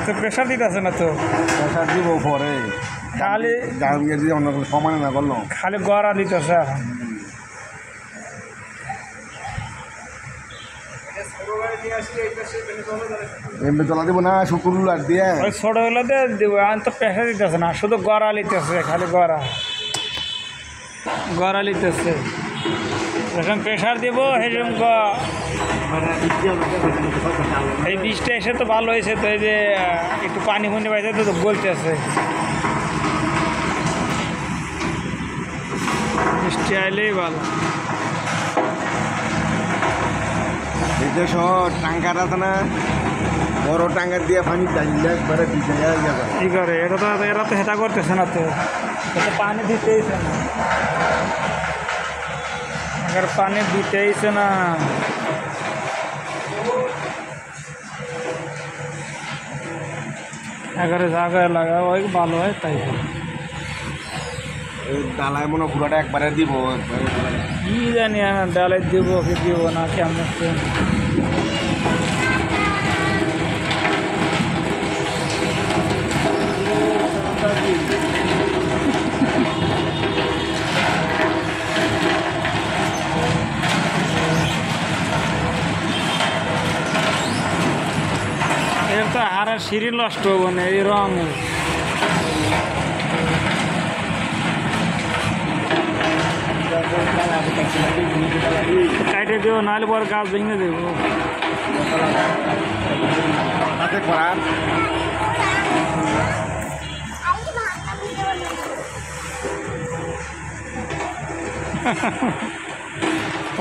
তো প্রেশার দিতেছে না তো, প্রেশার দিব পরে খালি গান গিয়ে দিয়ে অন্য কোনো সমানে না করলো খালি গড়া দিতেছে এখন। এমনি চলা দিব না শুকুর আর দিয়ে ওই ছোটোগুলোতে দেবো, এখন তো প্রেশার দিতেছে না, শুধু গড়া লিতেছে, খালি গড়া গড়া লিতেছে। যখন প্রেশার দিব সেরকম এই বৃষ্টি এসে তো ভালো হয়েছে, তো এই যে একটু পানি ফুনি পাইছে তো গলতেছে, বৃষ্টি আইলেই ভালো। এই যে শহর টাঙ্কার আছে না, বড় টাঙ্কার দিয়ে পানি চাইলে একবারে ভিজে যাবে। কী করে এরা তো হেটা করতেছে না, তো এটা পানি দিতেইছে না, আগে পানি দিতেইছে না। এগারে জায়গায় লাগা ওই ভালো হয়, তাই এই ডালায় মনে হয় পুরোটা একবারে দিব কি জানি আমি, ডালে দিব কি দিব না কেমন। এর তো হারা সিঁড়ি নষ্ট হবো না এই রঙ। কাটে দেবো, নাহলে পরে গাছ ভেঙে দেবো। হাতে করার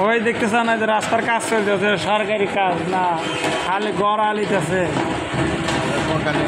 ওই দেখতেছে না যে রাস্তার কাজ চলতেছে, সরকারি কাজ না, খালি গড় আলিতেছে। সরকারি